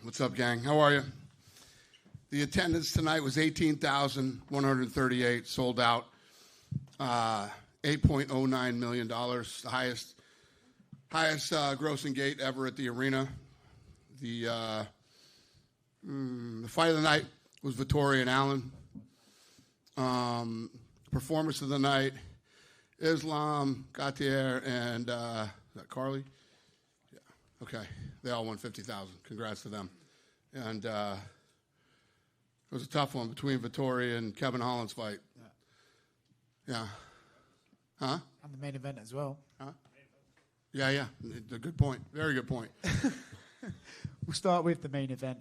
What's up, gang? How are you? The attendance tonight was 18,138, sold out. $8.09 million, the highest grossing gate ever at the arena. The fight of the night was Vettori and Allen. Performance of the night, Islam, Gautier, and is that Carly? Yeah. Okay. They all won $50,000. Congrats to them. And it was a tough one between Vettori and Kevin Holland's fight. Yeah. Huh? And the main event as well. Huh? Yeah. A good point. Very good point. We'll start with the main event.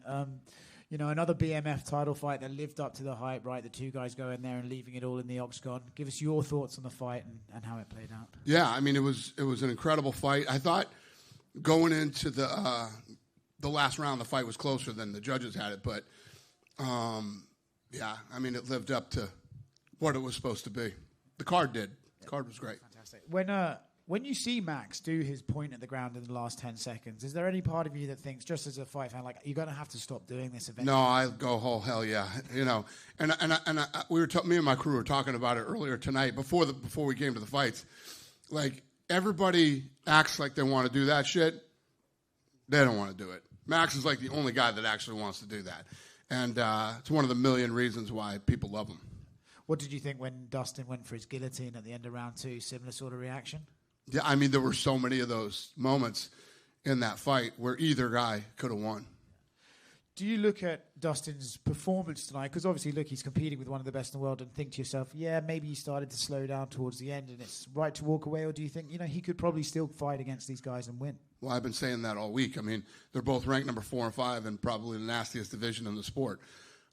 Another BMF title fight that lived up to the hype, right? The two guys going there and leaving it all in the octagon. Give us your thoughts on the fight and how it played out. Yeah, I mean, it was an incredible fight. I thought going into the last round, the fight was closer than the judges had it. But, it lived up to what it was supposed to be. The card did. The card was great. Fantastic. When you see Max do his point at the ground in the last 10 seconds, is there any part of you that thinks, just as a fight fan, like, you're going to have to stop doing this eventually? No, I go, oh, hell yeah. Me and my crew were talking about it earlier tonight before we came to the fights. Like, everybody acts like they want to do that shit. They don't want to do it. Max is like the only guy that actually wants to do that. And it's one of the million reasons why people love him. What did you think when Dustin went for his guillotine at the end of round 2? Similar sort of reaction? Yeah, I mean, there were so many of those moments in that fight where either guy could have won. Do you look at Dustin's performance tonight? Because obviously, look, he's competing with one of the best in the world, and think to yourself, yeah, maybe he started to slow down towards the end and it's right to walk away? Or do you think, he could probably still fight against these guys and win? Well, I've been saying that all week. I mean, they're both ranked number 4 and 5 and probably the nastiest division in the sport.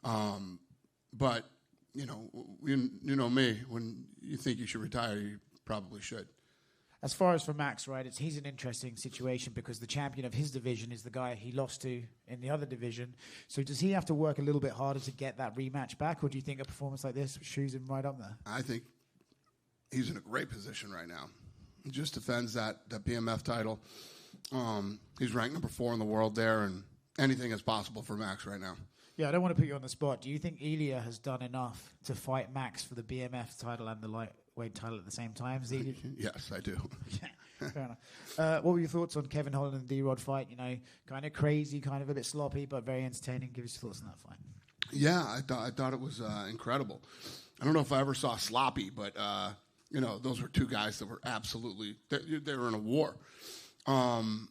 But, you know me, when you think you should retire, you probably should. As far as for Max, right, he's an interesting situation because the champion of his division is the guy he lost to in the other division. So does he have to work a little bit harder to get that rematch back, or do you think a performance like this shoes him right up there? I think he's in a great position right now. He just defends that BMF title. He's ranked number 4 in the world there, and anything is possible for Max right now. Yeah, I don't want to put you on the spot. Do you think Ilya has done enough to fight Max for the BMF title and the lightweight title at the same time? Yes, I do. Yeah, fair enough. What were your thoughts on Kevin Holland and D-Rod fight? Kind of crazy, kind of a bit sloppy, but very entertaining. Give us your thoughts on that fight. Yeah, I thought it was incredible. I don't know if I ever saw sloppy, but those were two guys that were absolutely they were in a war. And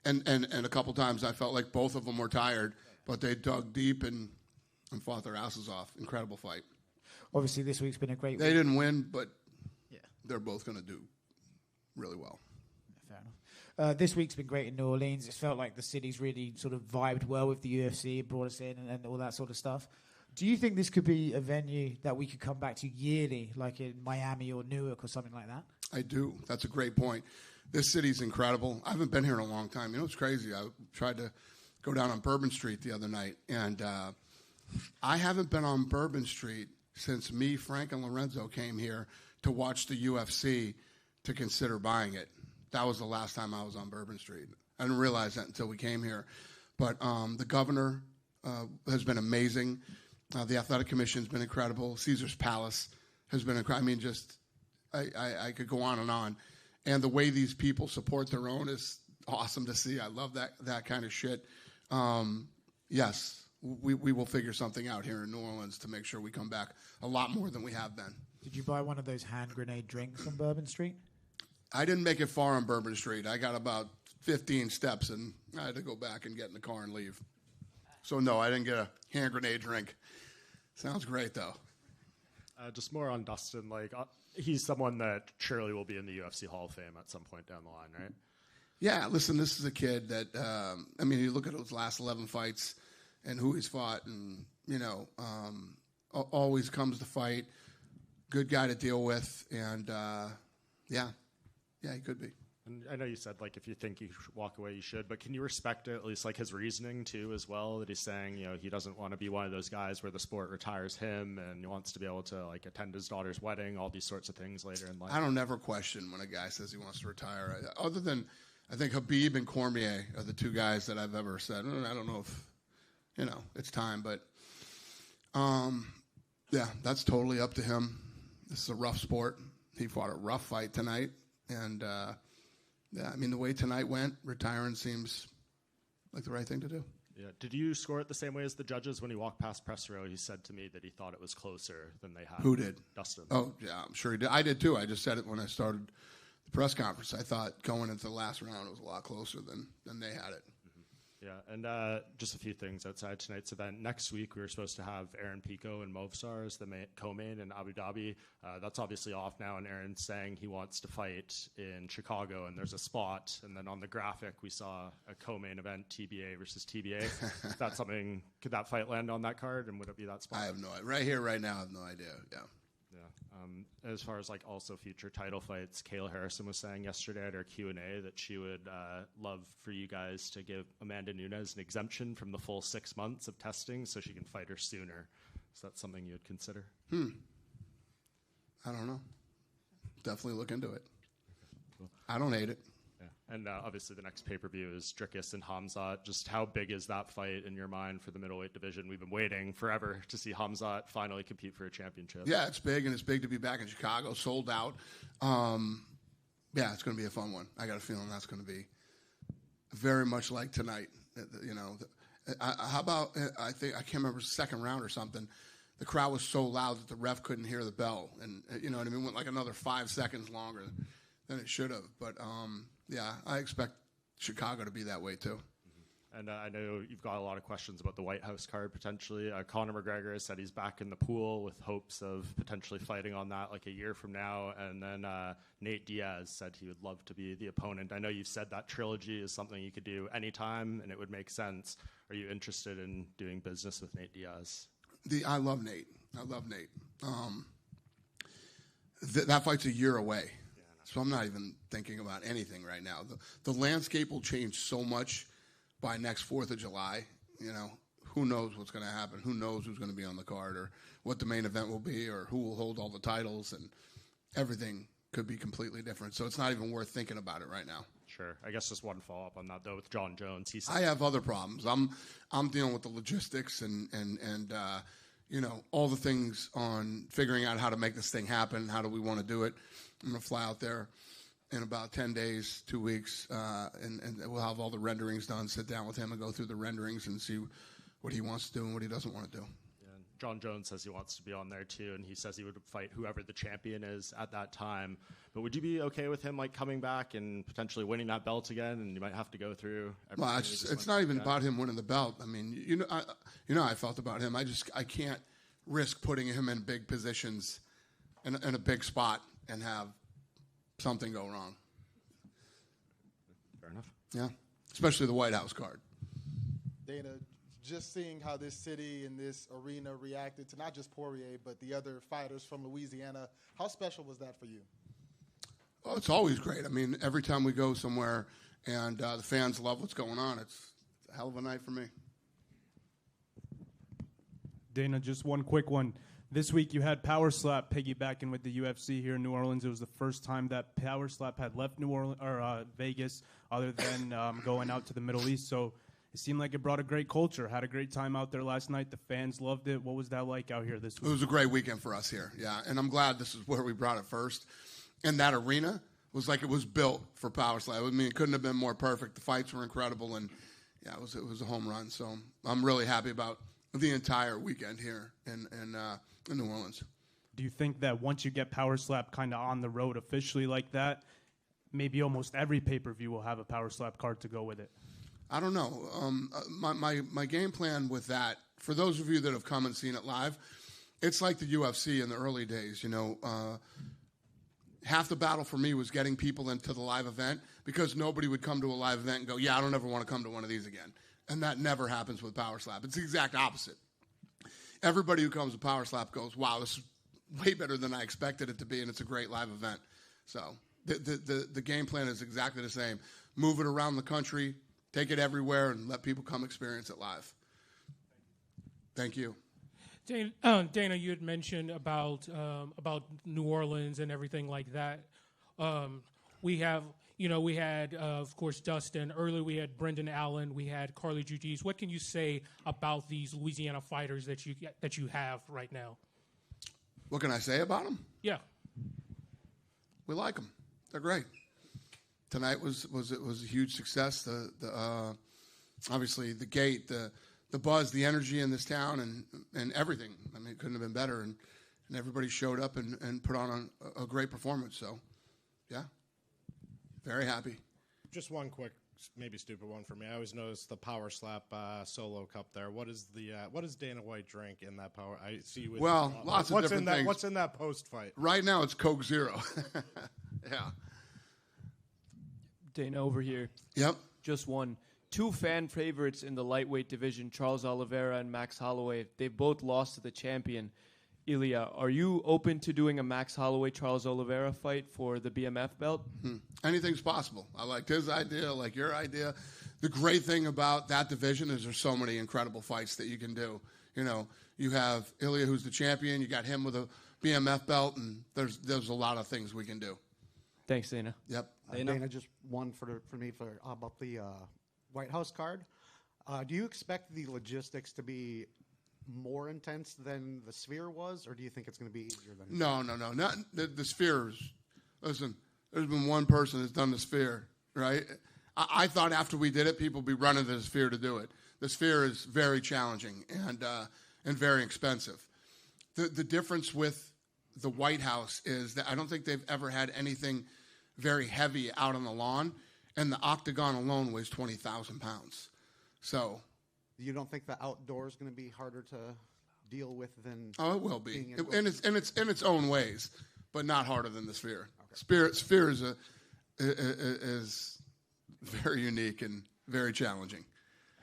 a couple times I felt like both of them were tired. But they dug deep and fought their asses off. Incredible fight. Obviously, this week's been a great week. They didn't win, but they're both going to do really well. Fair enough. This week's been great in New Orleans. It felt like the city's really sort of vibed well with the UFC, brought us in and all that sort of stuff. Do you think this could be a venue that we could come back to yearly, like in Miami or Newark or something like that? I do. That's a great point. This city's incredible. I haven't been here in a long time. It's crazy. I tried to go down on Bourbon Street the other night, and I haven't been on Bourbon Street since me, Frank, and Lorenzo came here to watch the UFC to consider buying it. That was the last time I was on Bourbon Street. I didn't realize that until we came here. But the governor has been amazing. The athletic commission's been incredible. Caesar's Palace has been incredible. I mean, I could go on and on. And the way these people support their own is awesome to see. I love that kind of shit. Yes, we will figure something out here in New Orleans to make sure we come back a lot more than we have been. Did you buy one of those hand grenade drinks on Bourbon Street? I didn't make it far on Bourbon Street. I got about 15 steps, and I had to go back and get in the car and leave. So, no, I didn't get a hand grenade drink. Sounds great, though. Just more on Dustin. He's someone that surely will be in the UFC Hall of Fame at some point down the line, right? Yeah, listen, this is a kid that, you look at his last 11 fights and who he's fought and, always comes to fight, good guy to deal with, and, he could be. And I know you said, if you think you should walk away, you should, but can you respect at least, his reasoning, too, as well, that he's saying, he doesn't want to be one of those guys where the sport retires him and he wants to be able to, attend his daughter's wedding, all these sorts of things later in life? I don't ever question when a guy says he wants to retire, other than I think Khabib and Cormier are the two guys that I've ever said, I don't know if, it's time. But, yeah, that's totally up to him. This is a rough sport. He fought a rough fight tonight. And, the way tonight went, retiring seems like the right thing to do. Yeah. Did you score it the same way as the judges when he walked past press row? He said to me that he thought it was closer than they had. Who did? Dustin. Oh, yeah, I'm sure he did. I did, too. I just said it when I started the press conference. I thought going into the last round it was a lot closer than they had it. Yeah, and just a few things outside tonight's event. Next week, we were supposed to have Aaron Pico and Movsar as the co-main in Abu Dhabi. That's obviously off now, and Aaron's saying he wants to fight in Chicago, and there's a spot. And then on the graphic, we saw a co-main event, TBA versus TBA. Is that something, could that fight land on that card, and would it be that spot? I have no idea. Right here, right now, I have no idea, yeah. As far as also future title fights, Kayla Harrison was saying yesterday at our Q&A that she would love for you guys to give Amanda Nunes an exemption from the full 6 months of testing so she can fight her sooner. Is that something you would consider? I don't know. Definitely look into it. Cool. I don't hate it. Yeah. And obviously the next pay-per-view is Dricus and Hamzat. Just how big is that fight in your mind for the middleweight division? We've been waiting forever to see Hamzat finally compete for a championship. Yeah, it's big, and it's big to be back in Chicago, sold out. It's going to be a fun one. I got a feeling that's going to be very much like tonight. How about, I can't remember, second round or something. The crowd was so loud that the ref couldn't hear the bell. And, you know what I mean? Went like another 5 seconds longer than it should have. But, I expect Chicago to be that way, too. And I know you've got a lot of questions about the White House card, potentially. Conor McGregor has said he's back in the pool with hopes of potentially fighting on that like a year from now. And then Nate Diaz said he would love to be the opponent. I know you've said that trilogy is something you could do anytime, and it would make sense. Are you interested in doing business with Nate Diaz? I love Nate. That fight's a year away. So I'm not even thinking about anything right now. The landscape will change so much by next 4th of July. Who knows what's going to happen? Who knows who's going to be on the card or what the main event will be or who will hold all the titles, and everything could be completely different. So it's not even worth thinking about it right now. Sure. I guess just one follow-up on that, though, with Jon Jones. I have other problems. I'm dealing with the logistics and all the things on figuring out how to make this thing happen. How do we want to do it? I'm going to fly out there in about 10 days, 2 weeks, and we'll have all the renderings done, sit down with him and go through the renderings and see what he wants to do and what he doesn't want to do. Yeah, Jon Jones says he wants to be on there, too, and he says he would fight whoever the champion is at that time. But would you be okay with him coming back and potentially winning that belt again, and you might have to go through everything? Well, it's not even about him winning the belt. I mean, how I felt about him. I can't risk putting him in big positions in a big spot and have something go wrong. Fair enough. Yeah, especially the White House card. Dana, just seeing how this city and this arena reacted to not just Poirier, but the other fighters from Louisiana, how special was that for you? Oh, it's always great. I mean, every time we go somewhere and the fans love what's going on, it's a hell of a night for me. Dana, just one quick one. This week you had Power Slap piggybacking with the UFC here in New Orleans. It was the first time that Power Slap had left New Orleans or Vegas, other than going out to the Middle East. So it seemed like it brought a great culture. Had a great time out there last night. The fans loved it. What was that like out here this week? It was a great weekend for us here, yeah. And I'm glad this is where we brought it first. And that arena was like it was built for Power Slap. I mean, it couldn't have been more perfect. The fights were incredible, and yeah, it was a home run. So I'm really happy about the entire weekend here in New Orleans. Do you think that once you get Power Slap kind of on the road officially like that, maybe almost every pay-per-view will have a Power Slap card to go with it? I don't know. My game plan with that, for those of you that have come and seen it live, it's like the UFC in the early days. Half the battle for me was getting people into the live event because nobody would come to a live event and go, yeah, I don't ever want to come to one of these again. And that never happens with Power Slap. It's the exact opposite. Everybody who comes to Power Slap goes, wow, this is way better than I expected it to be, and it's a great live event. So the game plan is exactly the same. Move it around the country, take it everywhere, and let people come experience it live. Thank you. Dana, you had mentioned about New Orleans and everything like that. We have, we had, of course, Dustin. Earlier we had Brendan Allen. We had Carly Judice. What can you say about these Louisiana fighters that you have right now? What can I say about them? Yeah. We like them. They're great. Tonight was a huge success. Obviously the gate, the buzz, the energy in this town, and everything. I mean, it couldn't have been better. And everybody showed up and put on a great performance. So, yeah, very happy. Just one quick, maybe stupid one for me. I always notice the Power Slap solo cup there. What does Dana White drink in that power? I see. Lots of different things. What's in that post fight? Right now, it's Coke Zero. Yeah. Dana over here. Yep. Just one. Two fan favorites in the lightweight division, Charles Oliveira and Max Holloway. They both lost to the champion. Ilya, are you open to doing a Max Holloway-Charles Oliveira fight for the BMF belt? Anything's possible. I like his idea, I like your idea. The great thing about that division is there's so many incredible fights that you can do. You have Ilya, who's the champion. You got him with a BMF belt, and there's a lot of things we can do. Thanks, Dana. Yep. Dana, just one for me about the White House card. Do you expect the logistics to be more intense than the Sphere was, or do you think it's going to be easier than? No. Not the Spheres. Listen, there's been one person that's done the Sphere, right? I thought after we did it, people would be running to the Sphere to do it. The Sphere is very challenging and very expensive. The difference with the White House is that I don't think they've ever had anything very heavy out on the lawn, and the octagon alone weighs 20,000 pounds. So, you don't think the outdoor is going to be harder to deal with than? Oh, it will be, in its own ways, but not harder than the Sphere. Okay. Sphere is very unique and very challenging.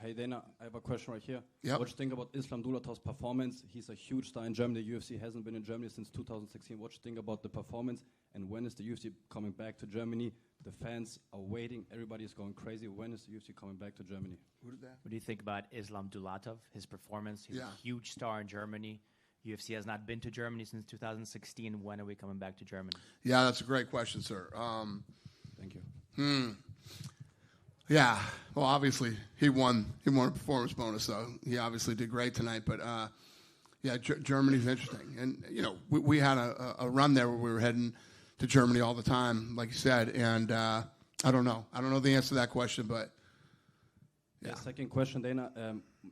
Hey, Dana, I have a question right here. Yep. What do you think about Islam Dulatov's performance? He's a huge star in Germany. The UFC hasn't been in Germany since 2016. What do you think about the performance? And when is the UFC coming back to Germany? The fans are waiting. Everybody is going crazy. When is the UFC coming back to Germany? What do you think about Islam Dulatov, his performance? He's a huge star in Germany. UFC has not been to Germany since 2016. When are we coming back to Germany? Yeah, that's a great question, sir. Thank you. Yeah, well, obviously he won a performance bonus, so he obviously did great tonight. But Germany's interesting, and we had a run there where we were heading to Germany all the time, like you said. And I don't know the answer to that question, but yeah. Second question, Dana,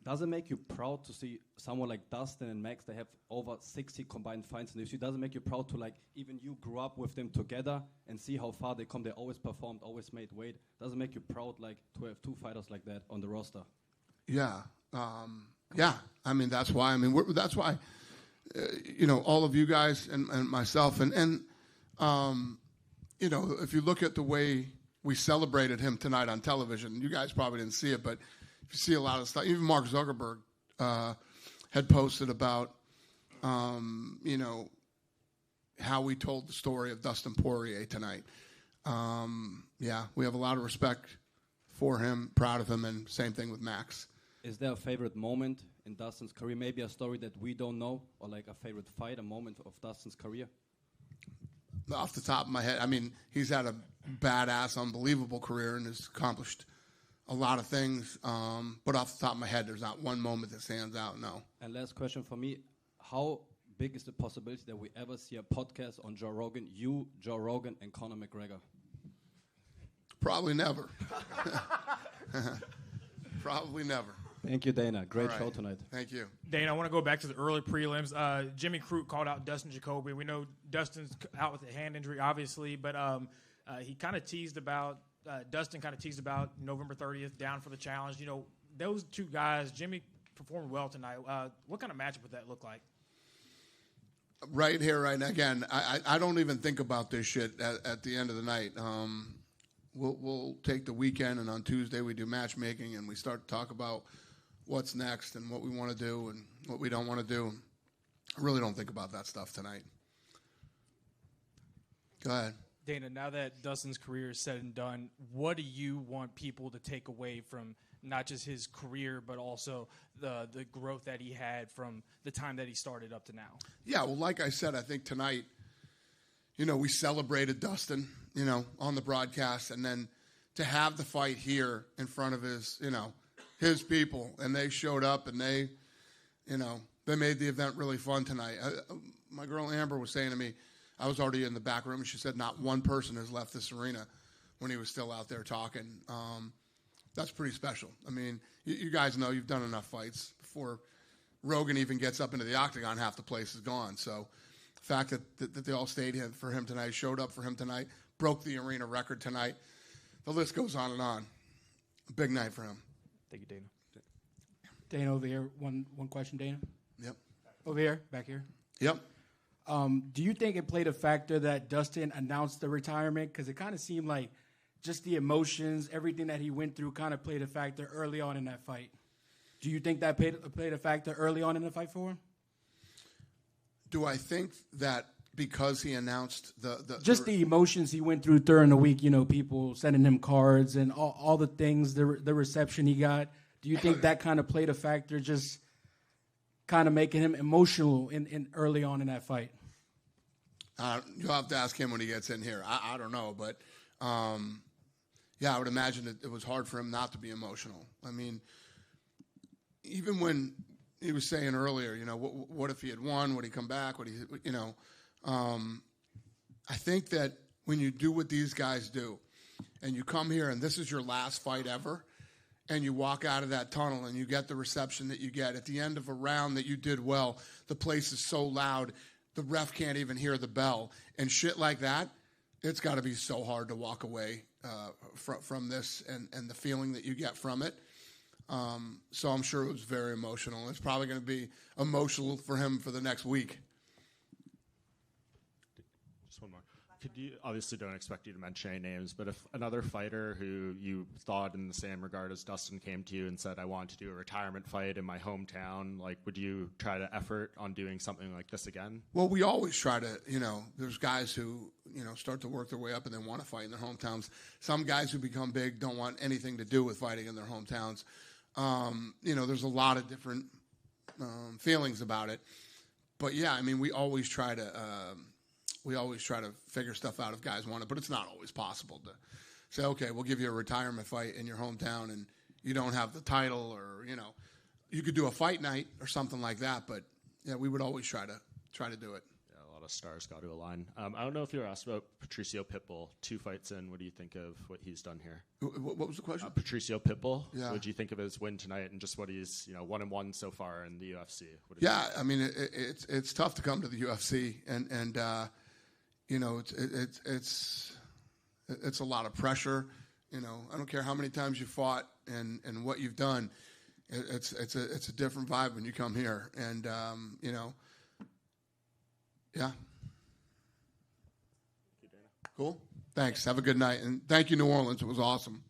does it make you proud to see someone like Dustin and Max? They have over 60 combined fights in the UFC. Does it make you proud to even you grew up with them together and see how far they come? They always performed, always made weight. Does it make you proud to have two fighters like that on the roster? Yeah, I mean that's why. That's why. All of you guys and myself and if you look at the way we celebrated him tonight on television, you guys probably didn't see it, but if you see a lot of stuff, even Mark Zuckerberg had posted about, how we told the story of Dustin Poirier tonight. We have a lot of respect for him, proud of him, and same thing with Max. Is there a favorite moment in Dustin's career? Maybe a story that we don't know, or like a favorite fight, a moment of Dustin's career? Off the top of my head, he's had a badass, unbelievable career and has accomplished a lot of things. But off the top of my head, there's not one moment that stands out, no. And last question for me, how big is the possibility that we ever see a podcast on Joe Rogan, you, Joe Rogan, and Conor McGregor? Probably never. Probably never. Thank you, Dana. Great show tonight. Thank you. Dana, I want to go back to the early prelims. Jimmy Crute called out Dustin Jacoby. We know Dustin's out with a hand injury, obviously, but he kind of teased about Dustin kind of teased about November 30th, down for the challenge. Those two guys, Jimmy performed well tonight. What kind of matchup would that look like? Right here, right now. Again, I don't even think about this shit at the end of the night. We'll take the weekend, and on Tuesday we do matchmaking, and we start to talk about what's next and what we want to do and what we don't want to do. I really don't think about that stuff tonight. Go ahead. Dana, now that Dustin's career is said and done, what do you want people to take away from not just his career, but also the growth that he had from the time that he started up to now? Yeah, well, like I said, I think tonight, we celebrated Dustin, on the broadcast, and then to have the fight here in front of his people, and they showed up, and they made the event really fun tonight. My girl Amber was saying to me, I was already in the back room, and she said not one person has left this arena when he was still out there talking. That's pretty special. I mean, you guys know you've done enough fights. Before Rogan even gets up into the octagon, half the place is gone. So the fact that they all stayed in for him tonight, showed up for him tonight, broke the arena record tonight, the list goes on and on. A big night for him. Thank you, Dana. Dana, over here. One question, Dana. Yep. Over here, back here. Yep. Do you think it played a factor that Dustin announced the retirement? Because it kind of seemed like just the emotions, everything that he went through kind of played a factor early on in that fight. Do you think that played a factor early on in the fight for him? Do I think that because he announced the emotions he went through during the week, people sending him cards and all the things, the reception he got, do you think that kind of played a factor, just kind of making him emotional in early on in that fight? You'll have to ask him when he gets in here. I don't know, but I would imagine it was hard for him not to be emotional. I mean, even when he was saying earlier, what if he had won? Would he come back? Would he, I think that when you do what these guys do, and you come here and this is your last fight ever, and you walk out of that tunnel and you get the reception that you get at the end of a round that you did well, the place is so loud, the ref can't even hear the bell, and shit like that, it's got to be so hard to walk away from this and the feeling that you get from it. So I'm sure it was very emotional. It's probably going to be emotional for him for the next week. Just one more. Obviously don't expect you to mention any names, but if another fighter who you thought in the same regard as Dustin came to you and said, I want to do a retirement fight in my hometown, would you try to effort on doing something like this again? Well, we always try to, there's guys who, start to work their way up and then want to fight in their hometowns. Some guys who become big don't want anything to do with fighting in their hometowns. There's a lot of different feelings about it. But, yeah, we always try to figure stuff out if guys want it, but it's not always possible to say, okay, we'll give you a retirement fight in your hometown and you don't have the title, or, you could do a fight night or something like that. But, yeah, we would always try to do it. Yeah, a lot of stars got to align. I don't know if you were asked about Patricio Pitbull, 2 fights in. What do you think of what he's done here? What was the question? Patricio Pitbull. Yeah. What do you think of his win tonight and just what he's 1-1 so far in the UFC? Yeah, it's tough to come to the UFC and it's a lot of pressure. I don't care how many times you fought and what you've done. It's a different vibe when you come here, and yeah. Cool. Thanks. Have a good night, and thank you, New Orleans. It was awesome.